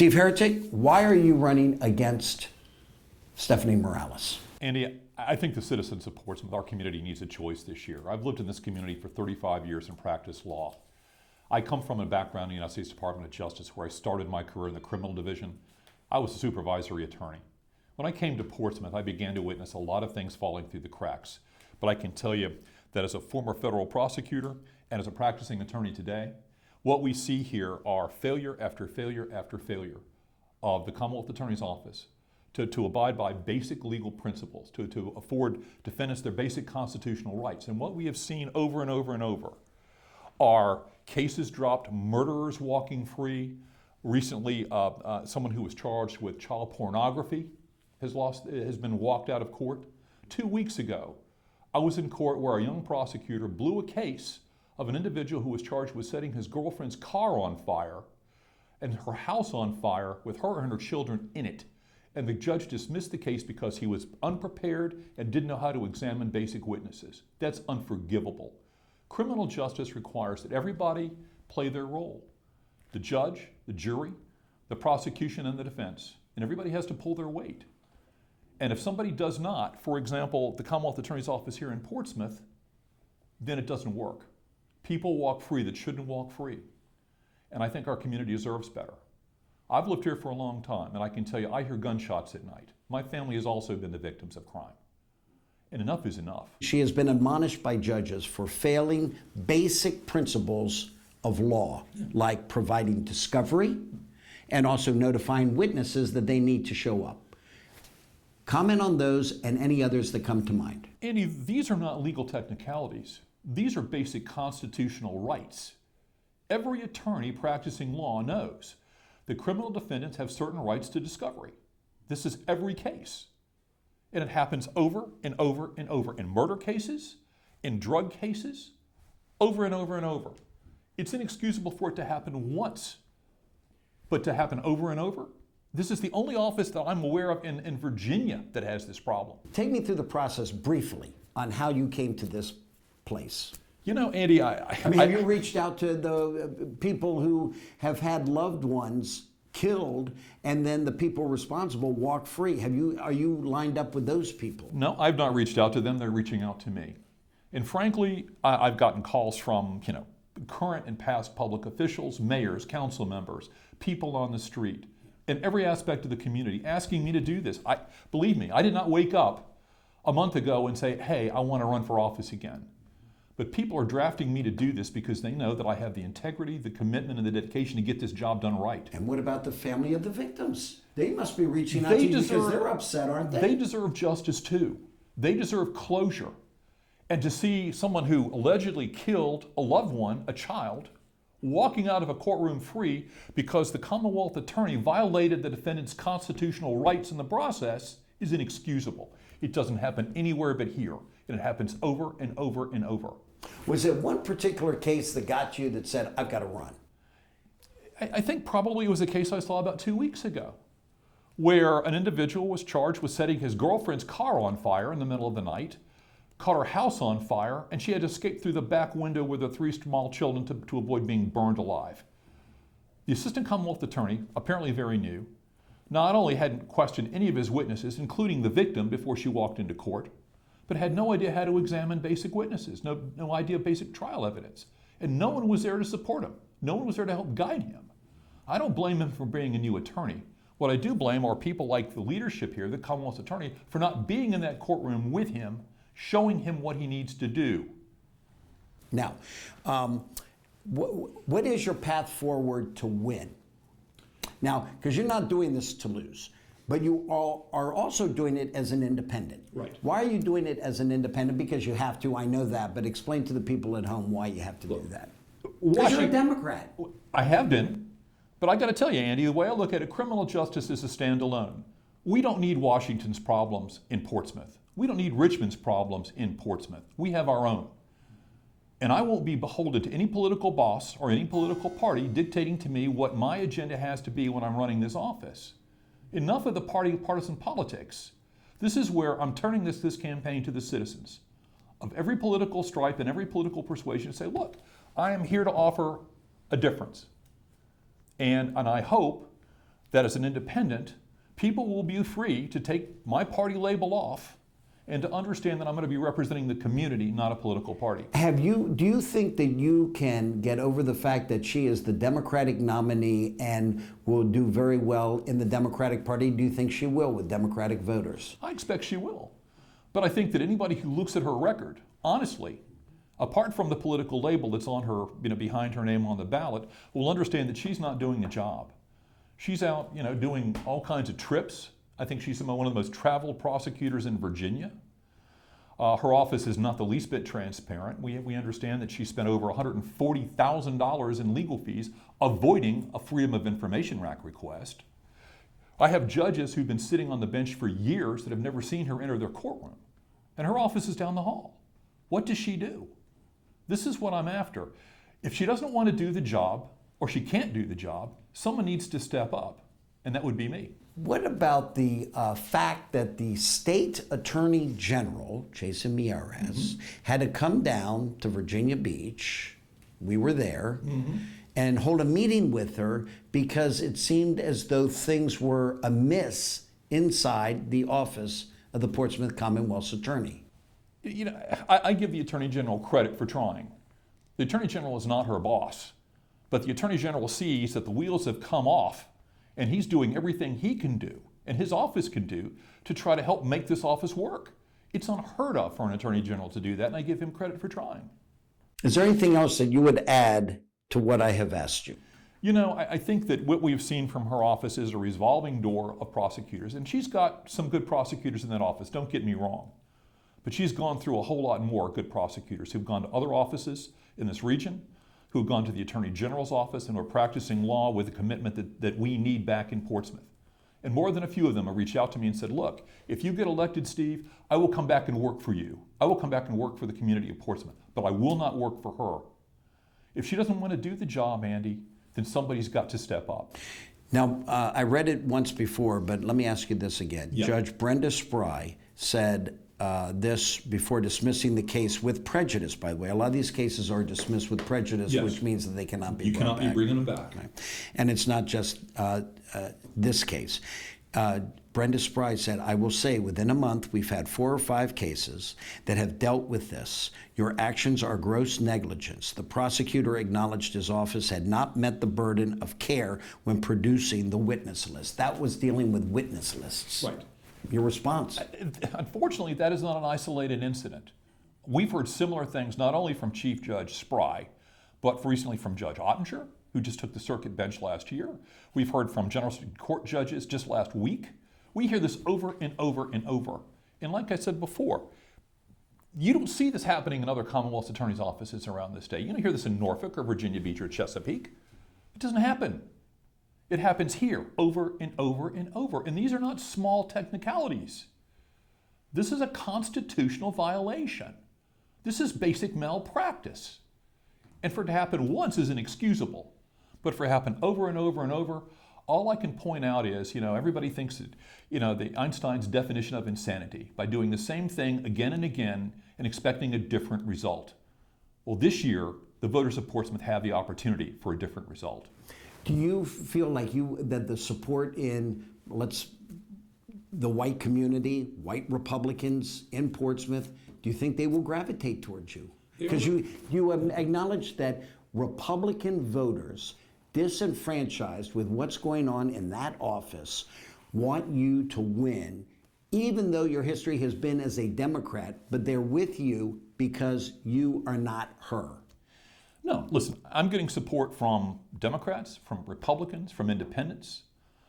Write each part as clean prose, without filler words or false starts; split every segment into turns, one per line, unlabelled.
Steve Heretick, why are you running against Stephanie Morales?
Andy, I think the citizens of Portsmouth, our community, needs a choice this year. I've lived in this community for 35 years and practiced law. I come from a background in the United States Department of Justice where I started my career in the criminal division. I was a supervisory attorney. When I came to Portsmouth, I began to witness a lot of things falling through the cracks. But I can tell you that as a former federal prosecutor and as a practicing attorney today, what we see here are failure after failure after failure of the Commonwealth Attorney's Office to abide by basic legal principles, to afford defendants their basic constitutional rights. And what we have seen over and over and over are cases dropped, murderers walking free. Recently, someone who was charged with child pornography has been walked out of court. 2 weeks ago, I was in court where a young prosecutor blew a case of an individual who was charged with setting his girlfriend's car on fire and her house on fire with her and her children in it. And the judge dismissed the case because he was unprepared and didn't know how to examine basic witnesses. That's unforgivable. Criminal justice requires that everybody play their role. The judge, the jury, the prosecution, and the defense. And everybody has to pull their weight. And if somebody does not, for example, the Commonwealth Attorney's Office here in Portsmouth, then it doesn't work. People walk free that shouldn't walk free. And I think our community deserves better. I've lived here for a long time, and I can tell you, I hear gunshots at night. My family has also been the victims of crime. And enough is enough.
She has been admonished by judges for failing basic principles of law, like providing discovery and also notifying witnesses that they need to show up. Comment on those and any others that come to mind.
Andy, these are not legal technicalities. These are basic constitutional rights. Every attorney practicing law knows that criminal defendants have certain rights to discovery. This is every case. And it happens over and over and over in murder cases, in drug cases, over and over and over. It's inexcusable for it to happen once, but to happen over and over? This is the only office that I'm aware of in Virginia that has this problem.
Take me through the process briefly on how you came to this place.
You know, Andy,
have you reached out to the people who have had loved ones killed and then the people responsible walk free? Are you lined up with those people?
No, I've not reached out to them. They're reaching out to me. And frankly, I've gotten calls from, current and past public officials, mayors, council members, people on the street, in every aspect of the community asking me to do this. Believe me, I did not wake up a month ago and say, hey, I want to run for office again. But people are drafting me to do this because they know that I have the integrity, the commitment, and the dedication to get this job done right.
And what about the family of the victims? They must be reaching out to you because they're upset, aren't they?
They deserve justice too. They deserve closure. And to see someone who allegedly killed a loved one, a child, walking out of a courtroom free because the Commonwealth attorney violated the defendant's constitutional rights in the process is inexcusable. It doesn't happen anywhere but here. And it happens over and over and over.
Was it one particular case that got you that said, I've got to run?
I think probably it was a case I saw about 2 weeks ago where an individual was charged with setting his girlfriend's car on fire in the middle of the night, caught her house on fire, and she had to escape through the back window with her 3 small children to avoid being burned alive. The assistant Commonwealth attorney, apparently very new, not only hadn't questioned any of his witnesses, including the victim, before she walked into court, but had no idea how to examine basic witnesses, no idea of basic trial evidence. And no one was there to support him. No one was there to help guide him. I don't blame him for being a new attorney. What I do blame are people like the leadership here, the Commonwealth attorney, for not being in that courtroom with him, showing him what he needs to do.
Now, what is your path forward to win? Now, because you're not doing this to lose, but you all are also doing it as an independent.
Right.
Why are you doing it as an independent? Because you have to, I know that, but explain to the people at home why you have to do that. Because you're a Democrat.
I have been, but I got to tell you, Andy, the way I look at it, criminal justice is a standalone. We don't need Washington's problems in Portsmouth. We don't need Richmond's problems in Portsmouth. We have our own. And I won't be beholden to any political boss or any political party dictating to me what my agenda has to be when I'm running this office. Enough of the partisan politics. This is where I'm turning this campaign to the citizens of every political stripe and every political persuasion to say, look, I am here to offer a difference. And I hope that as an independent, people will be free to take my party label off and to understand that I'm going to be representing the community, not a political party.
Do you think that you can get over the fact that she is the Democratic nominee and will do very well in the Democratic Party? Do you think she will with Democratic voters?
I expect she will. But I think that anybody who looks at her record, honestly, apart from the political label that's on her, behind her name on the ballot, will understand that she's not doing the job. She's out, doing all kinds of trips. I think she's one of the most traveled prosecutors in Virginia. Her office is not the least bit transparent. We understand that she spent over $140,000 in legal fees avoiding a Freedom of Information Act request. I have judges who've been sitting on the bench for years that have never seen her enter their courtroom, and her office is down the hall. What does she do? This is what I'm after. If she doesn't want to do the job, or she can't do the job, someone needs to step up, and that would be me.
What about the fact that the state attorney general, Jason Miyares, had to come down to Virginia Beach, we were there, and hold a meeting with her because it seemed as though things were amiss inside the office of the Portsmouth Commonwealth's attorney?
I give the Attorney General credit for trying. The Attorney General is not her boss, but the Attorney General sees that the wheels have come off and he's doing everything he can do and his office can do to try to help make this office work. It's unheard of for an Attorney General to do that, and I give him credit for trying.
Is there anything else that you would add to what I have asked you?
I think that what we've seen from her office is a revolving door of prosecutors, and she's got some good prosecutors in that office, don't get me wrong. But she's gone through a whole lot more good prosecutors who've gone to other offices in this region, who've gone to the Attorney General's office and are practicing law with a commitment that we need back in Portsmouth. And more than a few of them have reached out to me and said, look, if you get elected, Steve, I will come back and work for you. I will come back and work for the community of Portsmouth, but I will not work for her. If she doesn't want to do the job, Andy, then somebody's got to step up.
Now, I read it once before, but let me ask you this again.
Yep.
Judge Brenda Spry said this before dismissing the case with prejudice, by the way. A lot of these cases are dismissed with prejudice,
Yes.
which means that they cannot be
You
brought
cannot be
back.
bringing them back.
Right. And it's not just this case. Brenda Spry said, I will say within a month we've had 4 or 5 cases that have dealt with this. Your actions are gross negligence. The prosecutor acknowledged his office had not met the burden of care when producing the witness list. That was dealing with witness lists.
Right.
Your response?
Unfortunately, that is not an isolated incident. We've heard similar things not only from Chief Judge Spry, but recently from Judge Ottinger, who just took the circuit bench last year. We've heard from General Court judges just last week. We hear this over and over and over. And like I said before, you don't see this happening in other Commonwealth attorneys' offices around this state. You don't hear this in Norfolk or Virginia Beach or Chesapeake. It doesn't happen. It happens here over and over and over. And these are not small technicalities. This is a constitutional violation. This is basic malpractice. And for it to happen once is inexcusable. But for it to happen over and over and over, all I can point out is, everybody thinks that, the Einstein's definition of insanity by doing the same thing again and again and expecting a different result. Well, this year, the voters of Portsmouth have the opportunity for a different result.
Do you feel like that the support in the white community, white Republicans in Portsmouth, do you think they will gravitate towards you? Because you acknowledge that Republican voters disenfranchised with what's going on in that office want you to win, even though your history has been as a Democrat, but they're with you because you are not her.
No, listen, I'm getting support from Democrats, from Republicans, from independents,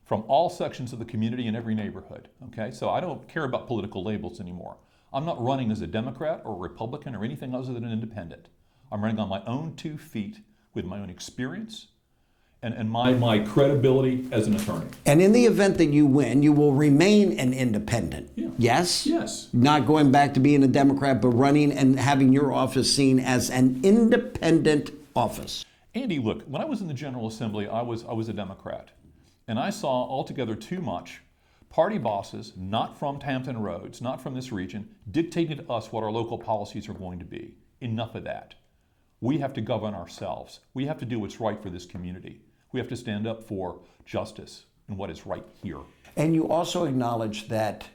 from all sections of the community in every neighborhood, okay? So I don't care about political labels anymore. I'm not running as a Democrat or a Republican or anything other than an independent. I'm running on my own 2 feet with my own experience and my credibility as an attorney.
And in the event that you win, you will remain an independent.
Yeah.
Yes?
Yes.
Not going back to being a Democrat, but running and having your office seen as an independent office.
Andy, look, when I was in the General Assembly, I was a Democrat. And I saw altogether too much party bosses, not from Hampton Roads, not from this region, dictating to us what our local policies are going to be. Enough of that. We have to govern ourselves. We have to do what's right for this community. We have to stand up for justice and what is right here.
And you also acknowledge that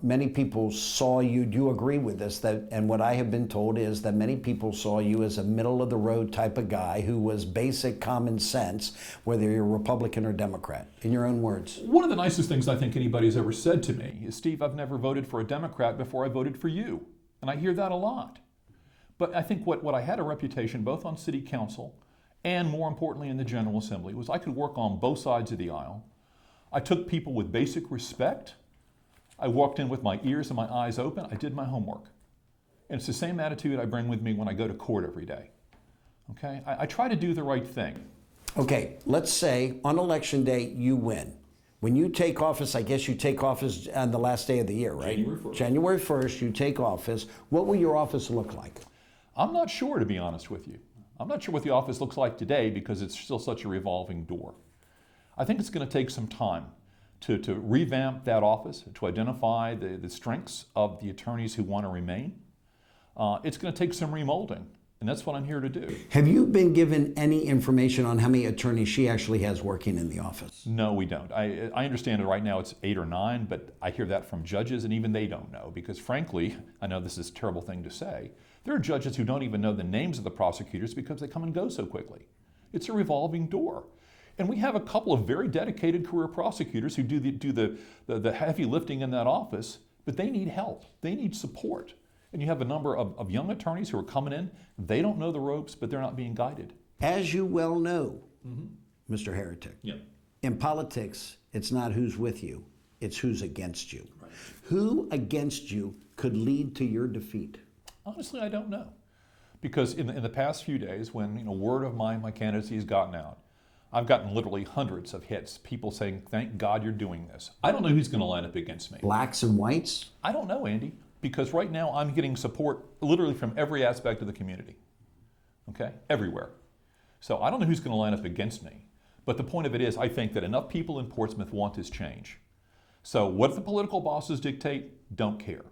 many people saw you, do you agree with this, that, and what I have been told is that many people saw you as a middle-of-the-road type of guy who was basic common sense, whether you're Republican or Democrat, in your own words?
One of the nicest things I think anybody's ever said to me is, Steve, I've never voted for a Democrat before I voted for you. And I hear that a lot. But I think what I had a reputation, both on city council and more importantly in the General Assembly, was I could work on both sides of the aisle. I took people with basic respect. I walked in with my ears and my eyes open. I did my homework. And it's the same attitude I bring with me when I go to court every day. Okay? I try to do the right thing.
Okay, let's say on election day you win. When you take office, I guess you take office on the last day of the year, right?
January 1st.
January 1st, you take office. What will your office look like?
I'm not sure, to be honest with you. I'm not sure what the office looks like today because it's still such a revolving door. I think it's going to take some time to revamp that office, to identify the strengths of the attorneys who want to remain. It's going to take some remolding, and that's what I'm here to do.
Have you been given any information on how many attorneys she actually has working in the office?
No, we don't. I understand it right now it's 8 or 9, but I hear that from judges, and even they don't know because frankly, I know this is a terrible thing to say, there are judges who don't even know the names of the prosecutors because they come and go so quickly. It's a revolving door. And we have a couple of very dedicated career prosecutors who do the heavy lifting in that office, but they need help. They need support. And you have a number of young attorneys who are coming in. They don't know the ropes, but they're not being guided.
As you well know, Mr. Heretick,
Yeah.
in politics, it's not who's with you, it's who's against you.
Right.
Who against you could lead to your defeat?
Honestly, I don't know. Because in the past few days, when word of my candidacy has gotten out, I've gotten literally hundreds of hits, people saying, thank God you're doing this. I don't know who's going to line up against me.
Blacks and whites?
I don't know, Andy, because right now I'm getting support literally from every aspect of the community, okay, everywhere. So I don't know who's going to line up against me, but the point of it is I think that enough people in Portsmouth want this change. So what the political bosses dictate, don't care.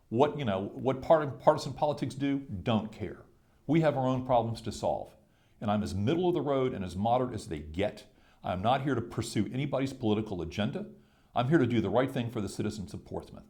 What partisan politics do, don't care. We have our own problems to solve. And I'm as middle of the road and as moderate as they get. I'm not here to pursue anybody's political agenda. I'm here to do the right thing for the citizens of Portsmouth.